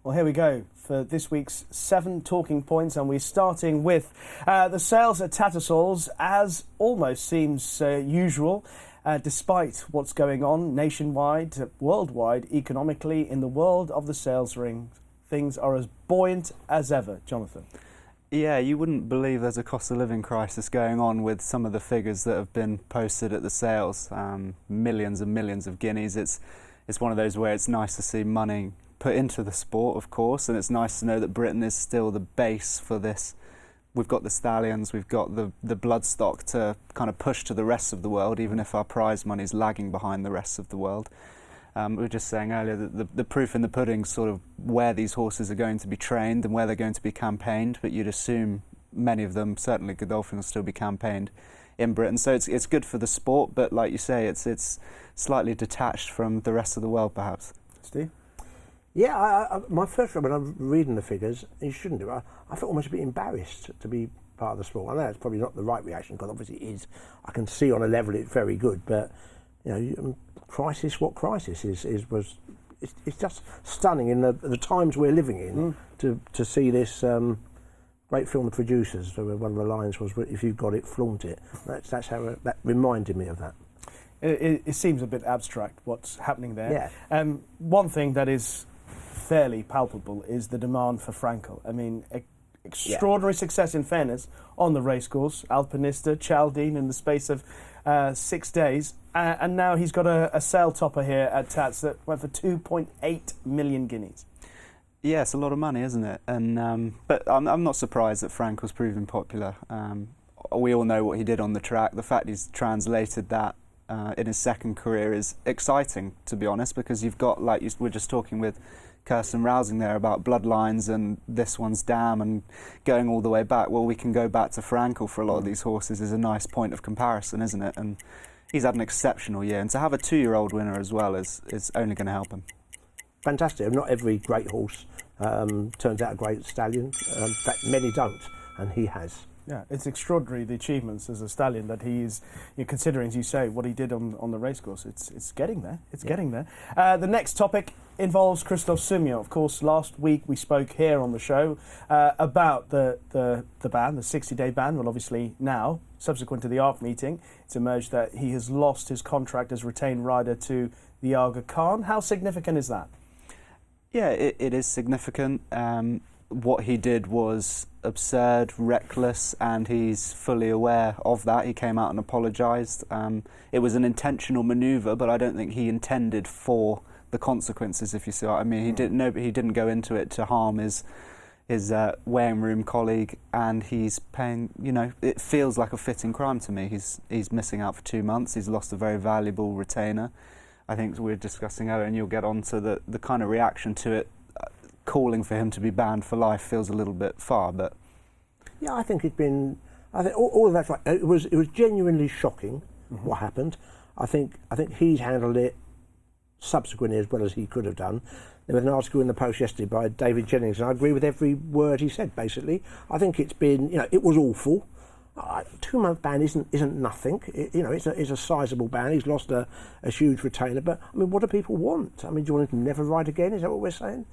Well, here we go for this week's 7 talking points, and we're starting with the sales at Tattersalls, as almost seems usual, despite what's going on nationwide, worldwide, economically, in the world of the sales ring. Things are as buoyant as ever. Jonathan. Yeah, you wouldn't believe there's a cost of living crisis going on with some of the figures that have been posted at the sales. Millions and millions of guineas. It's one of those where it's nice to see money put into the sport, of course, and it's nice to know that Britain is still the base for this. We've got the stallions, we've got the bloodstock to kind of push to the rest of the world, even if our prize money is lagging behind the rest of the world. We were just saying earlier that the proof in the pudding is sort of where these horses are going to be trained and where they're going to be campaigned, but you'd assume many of them, certainly Godolphin, will still be campaigned in Britain. So it's good for the sport, but like you say, it's slightly detached from the rest of the world, perhaps. Steve? Yeah, my first when I'm reading the figures, you shouldn't do. I felt almost a bit embarrassed to be part of the sport. I know it's probably not the right reaction, because obviously it is. I can see on a level it's very good, but you know, crisis. What crisis is it's just stunning in the times we're living in to see this great film, The Producers. Where one of the lines was, "If you've got it, flaunt it." That's how that reminded me of that. It seems a bit abstract what's happening there. Yeah. One thing that is fairly palpable is the demand for Franco. I mean, extraordinary success, in fairness, on the racecourse. Alpinista, Chaldine in the space of 6 days. And now he's got a sale topper here at Tats that went for 2.8 million guineas. Yeah, it's a lot of money, isn't it? And but I'm not surprised that Franco's proving popular. We all know what he did on the track. The fact he's translated that in his second career is exciting, to be honest, because you've got, like you were just talking with Kirsten Rousing there about bloodlines and this one's dam and going all the way back. Well, we can go back to Franco for a lot of these horses is a nice point of comparison, isn't it? And he's had an exceptional year, and to have a 2-year-old winner as well is only going to help him. Fantastic. Not every great horse turns out a great stallion. In fact, many don't, and he has. Yeah, it's extraordinary, the achievements as a stallion that he's, considering, as you say, what he did on the racecourse. It's getting there. It's getting there. The next topic involves Christophe Soumillon. Of course, last week we spoke here on the show about the ban, the 60-day ban. Well, obviously now, subsequent to the ARC meeting, it's emerged that he has lost his contract as retained rider to the Aga Khan. How significant is that? Yeah, it is significant. What he did was absurd, reckless, and he's fully aware of that. He came out and apologised. It was an intentional manoeuvre, but I don't think he intended for the consequences, if you see what I mean. He didn't go into it to harm his weighing room colleague, and he's paying, it feels like a fitting crime to me. He's missing out for 2 months. He's lost a very valuable retainer. I think we were discussing earlier, and you'll get on to the kind of reaction to it. Calling for him to be banned for life feels a little bit far, but yeah, I think all of that's right. It was genuinely shocking what happened. I think he's handled it subsequently as well as he could have done. There was an article in the Post yesterday by David Jennings, and I agree with every word he said. Basically, I think it's been, it was awful. 2-month ban isn't nothing. It's a sizable ban. He's lost a huge retainer, but I mean, what do people want? I mean, do you want him to never ride again? Is that what we're saying?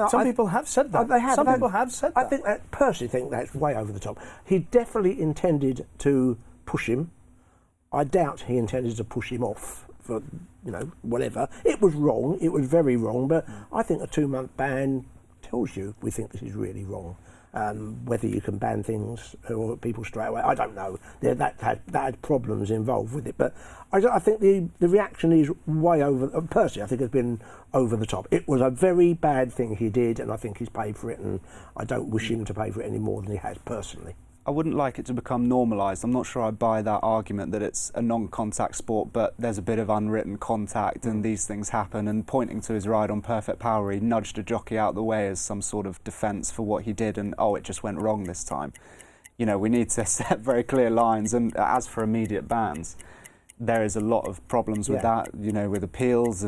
Some people have said that. People have said that. I personally think that's way over the top. He definitely intended to push him. I doubt he intended to push him off for, whatever. It was wrong. It was very wrong. But I think a 2-month ban tells you we think this is really wrong. Whether you can ban things or people straight away, I don't know. That had problems involved with it, but I think the reaction is way over. Personally, I think it's been over the top. It was a very bad thing he did, and I think he's paid for it, and I don't wish him to pay for it any more than he has personally. I wouldn't like it to become normalised. I'm not sure I buy that argument that it's a non-contact sport, but there's a bit of unwritten contact and these things happen. And pointing to his ride on Perfect Power, he nudged a jockey out of the way as some sort of defence for what he did, and it just went wrong this time. We need to set very clear lines, and as for immediate bans, there is a lot of problems with that, with appeals,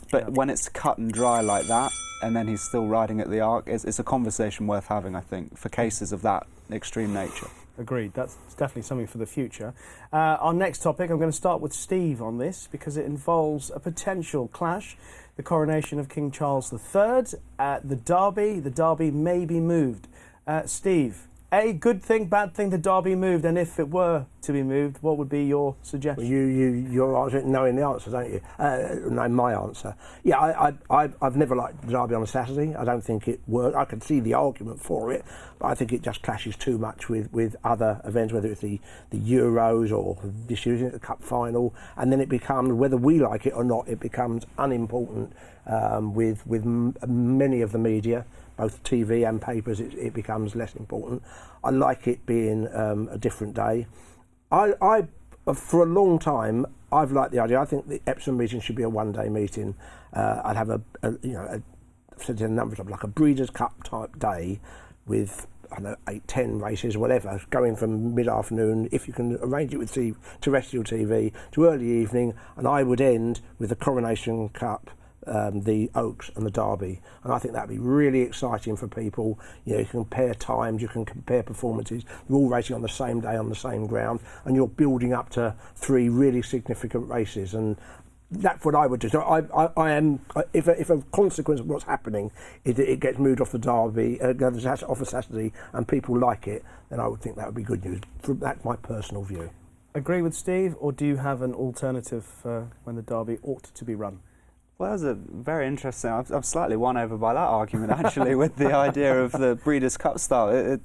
but when it's cut and dry like that, and then he's still riding at the ARC, it's a conversation worth having, I think, for cases of that extreme nature. Agreed. That's definitely something for the future. Our next topic, I'm going to start with Steve on this, because it involves a potential clash the coronation of King Charles III. The Derby may be moved. Steve, A, good thing, bad thing, the Derby moved, and if it were to be moved, what would be your suggestion? You're answering, knowing the answer, don't you? Knowing my answer. Yeah, I've never liked the Derby on a Saturday. I don't think it works. I can see the argument for it, but I think it just clashes too much with other events, whether it's the Euros or this year, the Cup final, and then it becomes, whether we like it or not, it becomes unimportant with many of the media, both TV and papers. It becomes less important. I like it being a different day. I for a long time, I've liked the idea. I think the Epsom meeting should be a one-day meeting. I'd have I've said it a number of times, like a Breeders' Cup type day with, I don't know, 8, 10 races, whatever, going from mid-afternoon, if you can arrange it with terrestrial TV, to early evening, and I would end with the Coronation Cup, the Oaks and the Derby, and I think that'd be really exciting for people. You can compare times, you can compare performances. You're all racing on the same day on the same ground, and you're building up to 3 really significant races. And that's what I would do. So I am. If a consequence of what's happening, it gets moved off the Derby, off a Saturday, and people like it, then I would think that would be good news. That's my personal view. Agree with Steve, or do you have an alternative when the Derby ought to be run? Well, that's a very interesting. I'm slightly won over by that argument, actually, with the idea of the Breeders' Cup style.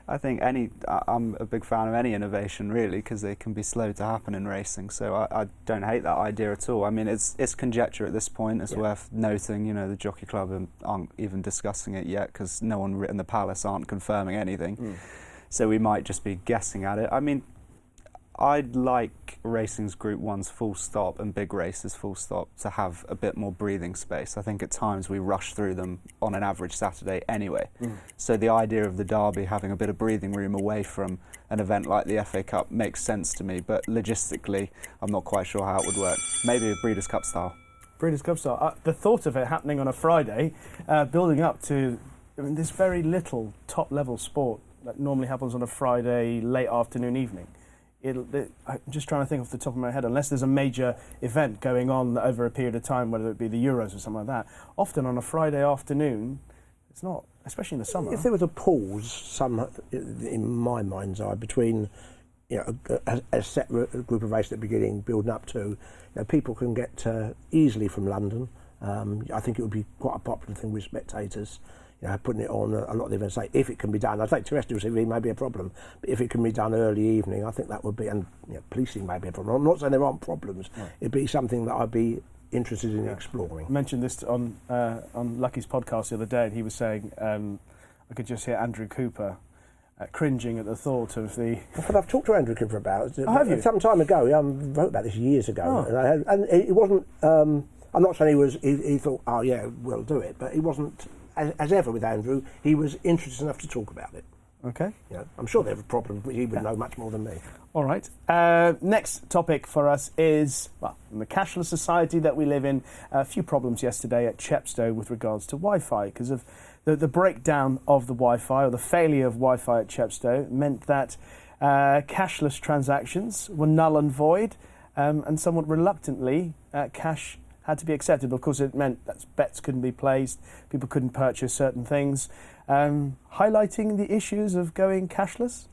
I think I'm a big fan of any innovation, really, because they can be slow to happen in racing. So I don't hate that idea at all. I mean, it's conjecture at this point. It's worth noting. The Jockey Club aren't even discussing it yet, because no one in the Palace aren't confirming anything. So we might just be guessing at it. I mean, I'd like racing's Group 1's full stop and big races full stop to have a bit more breathing space. I think at times we rush through them on an average Saturday anyway. So the idea of the Derby having a bit of breathing room away from an event like the FA Cup makes sense to me, but logistically I'm not quite sure how it would work. Maybe a Breeders' Cup style. Breeders' Cup style. The thought of it happening on a Friday, building up to this very little top-level sport that normally happens on a Friday late afternoon, evening. I'm just trying to think off the top of my head, unless there's a major event going on over a period of time, whether it be the Euros or something like that, often on a Friday afternoon, it's not, especially in the summer. If there was a pause, in my mind's eye, between a separate group of races at the beginning, building up to, people can get easily from London. I think it would be quite a popular thing with spectators. Putting it on a lot of the events, if it can be done. I think terrestrial TV may be a problem, but if it can be done early evening, I think that would be, and policing may be a problem. I'm not saying there aren't problems. Right. It'd be something that I'd be interested in exploring. I mentioned this on Lucky's podcast the other day, and he was saying, I could just hear Andrew Cooper cringing at the thought of the... Well, I've talked to Andrew Cooper about it. Oh, have you? Some time ago. I wrote about this years ago, and it wasn't... I'm not saying he thought, oh yeah, we'll do it, but he wasn't... As ever with Andrew, he was interested enough to talk about it. Okay. I'm sure there are problems, but he would know much more than me. All right. Next topic for us is, in the Cashless Society that we live in, a few problems yesterday at Chepstow with regards to Wi-Fi, because of the breakdown of the Wi-Fi, or the failure of Wi-Fi at Chepstow, meant that cashless transactions were null and void, and somewhat reluctantly, cash had to be accepted, because it meant that bets couldn't be placed, people couldn't purchase certain things, highlighting the issues of going cashless?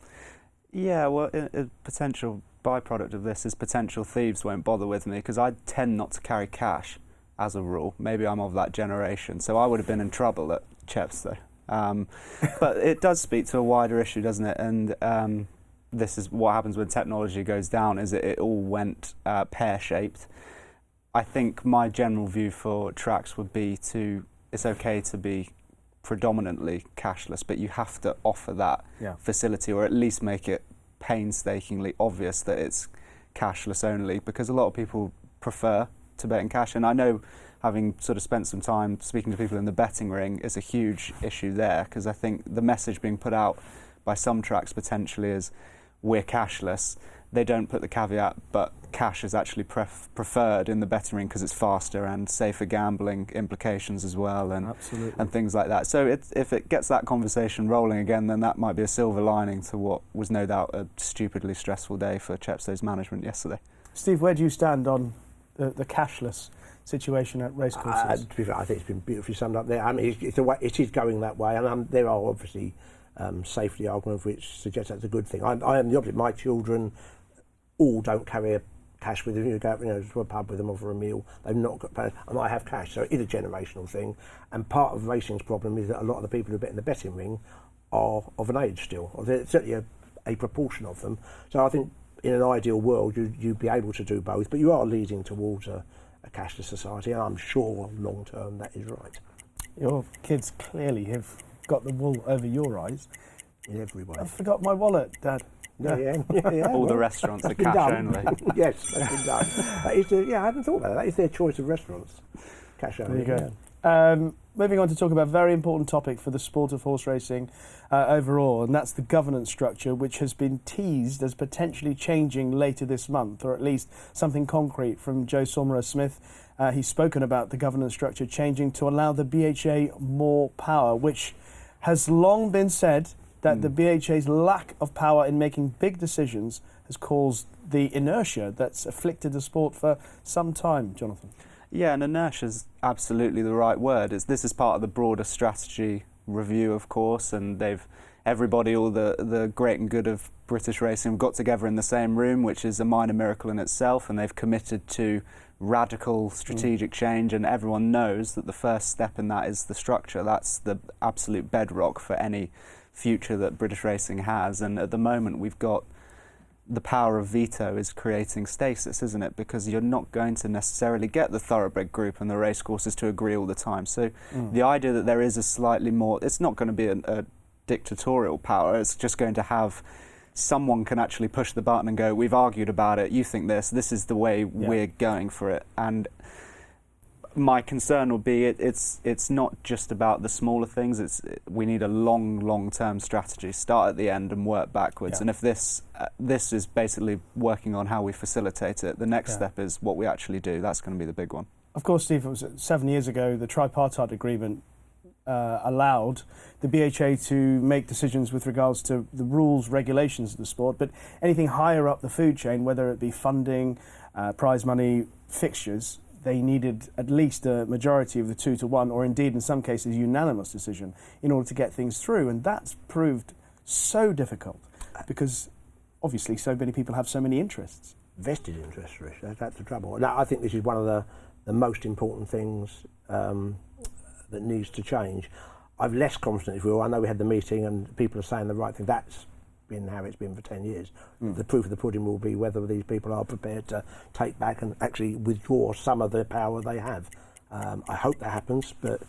Yeah, well, a potential byproduct of this is potential thieves won't bother with me, because I tend not to carry cash as a rule. Maybe I'm of that generation, so I would have been in trouble at Chepstow. But it does speak to a wider issue, doesn't it? And this is what happens when technology goes down, is it all went pear-shaped. I think my general view for tracks would be it's okay to be predominantly cashless, but you have to offer that facility, or at least make it painstakingly obvious that it's cashless only, because a lot of people prefer to bet in cash. And I know, having sort of spent some time speaking to people in the betting ring, is a huge issue there, because I think the message being put out by some tracks potentially is, we're cashless. They don't put the caveat, but cash is actually preferred in the betting ring because it's faster and safer gambling implications as well, and things like that. So if it gets that conversation rolling again, then that might be a silver lining to what was no doubt a stupidly stressful day for Chepstow's management yesterday. Steve, where do you stand on the cashless situation at racecourses? To be fair, I think it's been beautifully summed up there. I mean, it is going that way, and there are obviously safety arguments which suggest that's a good thing. I am the opposite. My children all don't carry a cash with them. You go, to a pub with them or for a meal. They've not got cash, and I have cash, so it is a generational thing. And part of racing's problem is that a lot of the people who bet in the betting ring are of an age still, or there's certainly a proportion of them. So I think in an ideal world you'd be able to do both, but you are leading towards a cashless society, and I'm sure long term that is right. Your kids clearly have got the wool over your eyes. In every way. I forgot my wallet, Dad. Yeah. All the restaurants are been cash done. only. Yes, that's been done. I hadn't thought about that. That is their choice of restaurants. Cash only. There you go. Moving on to talk about a very important topic for the sport of horse racing overall, and that's the governance structure, which has been teased as potentially changing later this month, or at least something concrete from Joe Saumarez-Smith. He's spoken about the governance structure changing to allow the BHA more power, which has long been said that the BHA's lack of power in making big decisions has caused the inertia that's afflicted the sport for some time, Jonathan. Yeah, and inertia is absolutely the right word. This is part of the broader strategy review, of course, and everybody, all the great and good of British racing, got together in the same room, which is a minor miracle in itself, and they've committed to radical strategic change, and everyone knows that the first step in that is the structure. That's the absolute bedrock for any future that British racing has, and at the moment we've got the power of veto is creating stasis, isn't it? Because you're not going to necessarily get the thoroughbred group and the racecourses to agree all the time. So the idea that there is a slightly more, it's not going to be a dictatorial power, it's just going to have someone can actually push the button and go, we've argued about it, you think this is the way we're going for it. And my concern will be it's not just about the smaller things. We need a long-term strategy. Start at the end and work backwards. And if this is basically working on how we facilitate it, the next step is what we actually do. That's going to be the big one. Of course, Steve, it was 7 years ago the tripartite agreement allowed the BHA to make decisions with regards to the rules, regulations of the sport, but anything higher up the food chain, whether it be funding, prize money, fixtures, they needed at least a majority of the 2-1, or indeed in some cases unanimous decision, in order to get things through. And that's proved so difficult because obviously so many people have so many interests. Vested interests, Rich. That's the trouble. Now, I think this is one of the most important things that needs to change. I've less confidence, if you will. I know we had the meeting and people are saying the right thing. That's been how it's been for 10 years. The proof of the pudding will be whether these people are prepared to take back and actually withdraw some of the power they have. I hope that happens, but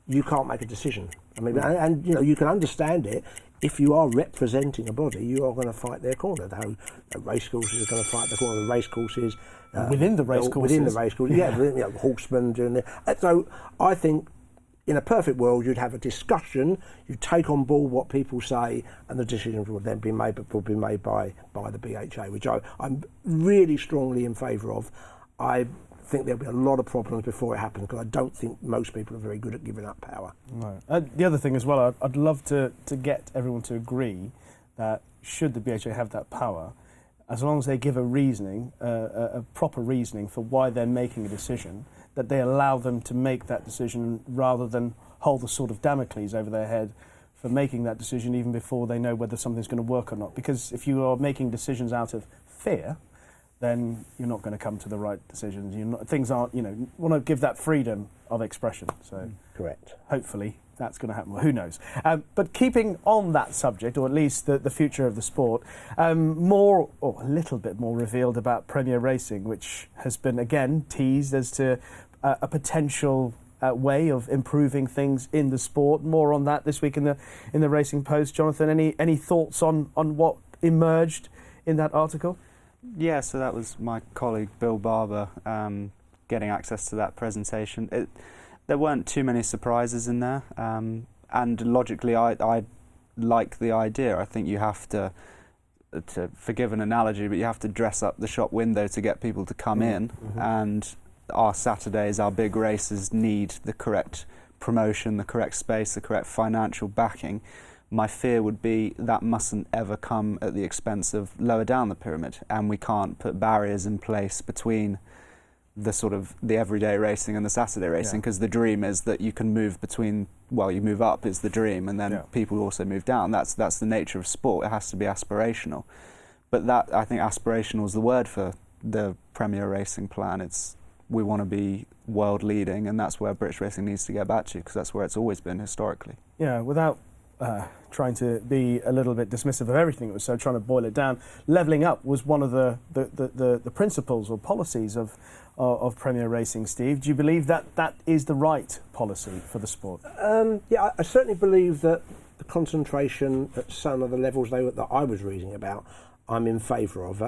you can't make a decision. I mean, and you can understand it. If you are representing a body, you are going to fight their corner. The racecourses are going to fight the corner. The racecourses within the racecourses, horsemen doing it. So I think, in a perfect world, you'd have a discussion, you take on board what people say, and the decisions would then be made, but would be made by the BHA, which I'm really strongly in favour of. I think there'll be a lot of problems before it happens, because I don't think most people are very good at giving up power. No. The other thing as well, I'd love to get everyone to agree that should the BHA have that power, as long as they give a reasoning, a proper reasoning for why they're making a decision, that they allow them to make that decision rather than hold the sword of Damocles over their head for making that decision even before they know whether something's going to work or not. Because if you are making decisions out of fear, then you're not going to come to the right decisions. Things aren't, want to give that freedom of expression. So correct. Hopefully that's going to happen. Well, who knows? But keeping on that subject, or at least the future of the sport, a little bit more revealed about Premier Racing, which has been again teased as to a potential way of improving things in the sport. More on that this week in the Racing Post. Jonathan, any thoughts on what emerged in that article? Yeah, so that was my colleague Bill Barber getting access to that presentation. There weren't too many surprises in there, and logically I like the idea. I think you have to forgive an analogy, but you have to dress up the shop window to get people to come in, and our Saturdays, our big races need the correct promotion, the correct space, the correct financial backing. My fear would be that mustn't ever come at the expense of lower down the pyramid, and we can't put barriers in place between the sort of the everyday racing and the Saturday racing, because the dream is that you can move between, well, you move up is the dream, and then people also move down. That's the nature of sport. It has to be aspirational. But that, I think aspirational is the word for the Premier Racing plan. We want to be world leading, and that's where British racing needs to get back to, because that's where it's always been historically. Yeah, without trying to be a little bit dismissive of everything, it was so trying to boil it down. Levelling up was one of the principles or policies of Premier Racing. Steve, do you believe that is the right policy for the sport? Yeah, I certainly believe that the concentration at some of the levels that I was reading about, I'm in favour of.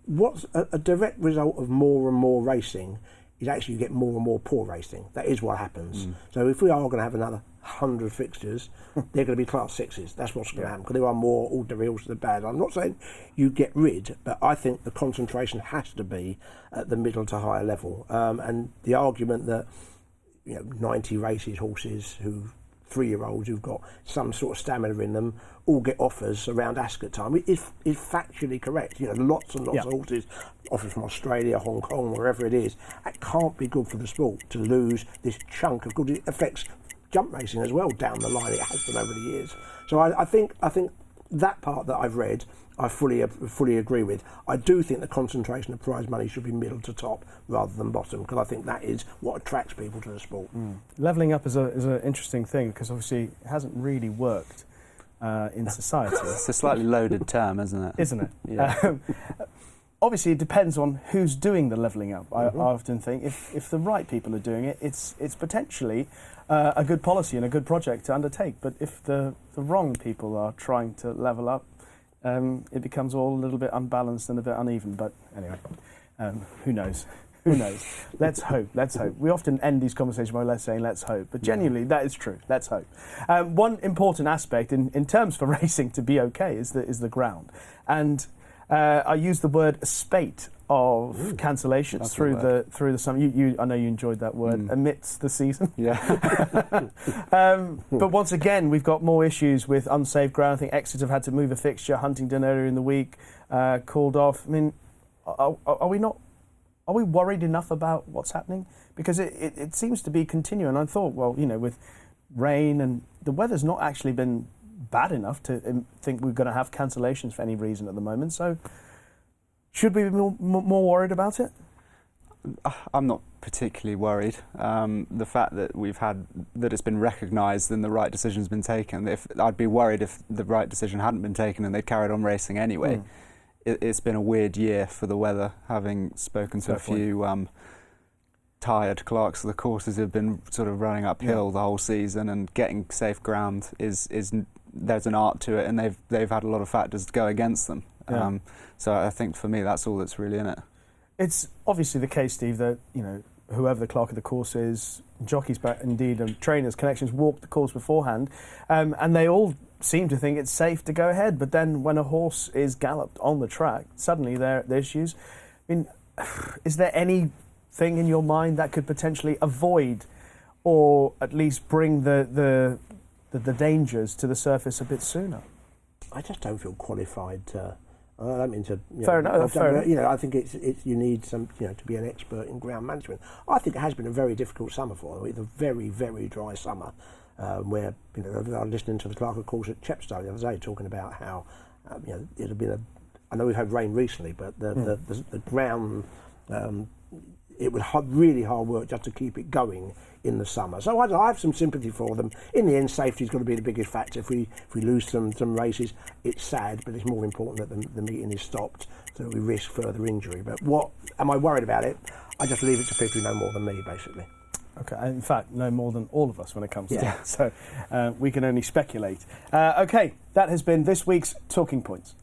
What's a direct result of more and more racing is actually you get more and more poor racing. That is what happens. So if we are going to have another 100 fixtures, they're going to be class sixes. That's what's going to happen, because there are more ordinary horses than bad. I'm not saying you get rid, but I think the concentration has to be at the middle to higher level. And the argument that 90 races horses 3-year-olds who've got some sort of stamina in them all get offers around Ascot time is factually correct. Lots and lots of horses, offers from Australia, Hong Kong, wherever it is. It can't be good for the sport to lose this chunk of good. It affects jump racing as well down the line. It has done over the years. So I think that part that I've read, I fully agree with. I do think the concentration of prize money should be middle to top rather than bottom, because I think that is what attracts people to the sport. Levelling up is an interesting thing, because obviously it hasn't really worked in society. It's a slightly loaded term, isn't it? Isn't it? Yeah. Obviously, it depends on who's doing the levelling up. I often think if the right people are doing it, it's potentially a good policy and a good project to undertake. But if the wrong people are trying to level up, it becomes all a little bit unbalanced and a bit uneven. But anyway, who knows? Who knows? Let's hope. Let's hope. We often end these conversations by saying "let's hope," but genuinely, that is true. Let's hope. One important aspect in terms for racing to be okay is the ground, and I use the word spate of cancellations through the summer. I know you enjoyed that word, amidst the season. Yeah. But once again, we've got more issues with unsafe ground. I think Exeter have had to move a fixture. Huntingdon earlier in the week called off. I mean, are we not? Are we worried enough about what's happening? Because it seems to be continuing. I thought, well, with rain and the weather's not actually been bad enough to think we're going to have cancellations for any reason at the moment. So should we be more worried about it? I'm not particularly worried. The fact that that it's been recognised and the right decision's been taken. I'd be worried if the right decision hadn't been taken and they carried on racing anyway. It's been a weird year for the weather, having spoken to a few tired clerks of the courses who've been sort of running uphill the whole season, and getting safe ground is there's an art to it, and they've had a lot of factors go against them. So I think for me that's all that's really in it. It's obviously the case, Steve, that whoever the clerk of the course is, jockeys, but indeed trainers, connections, walk the course beforehand, and they all seem to think it's safe to go ahead. But then when a horse is galloped on the track, suddenly there are issues. I mean, is there anything in your mind that could potentially avoid, or at least bring the dangers to the surface a bit sooner? I just don't feel qualified to. I don't mean to. Fair enough. I think it's you need some to be an expert in ground management. I think it has been a very difficult summer for them. It's a very, very dry summer, where I was listening to the clerk of course at Chepstow the other day talking about how it had been I know we've had rain recently, but the ground. It was really hard work just to keep it going in the summer. So I have some sympathy for them. In the end, safety's got to be the biggest factor. If we lose some races, it's sad, but it's more important that the meeting is stopped so that we risk further injury. But what am I worried about it? I just leave it to people who know more than me, basically. Okay, in fact, no more than all of us when it comes to that. So we can only speculate. Okay, that has been this week's Talking Points.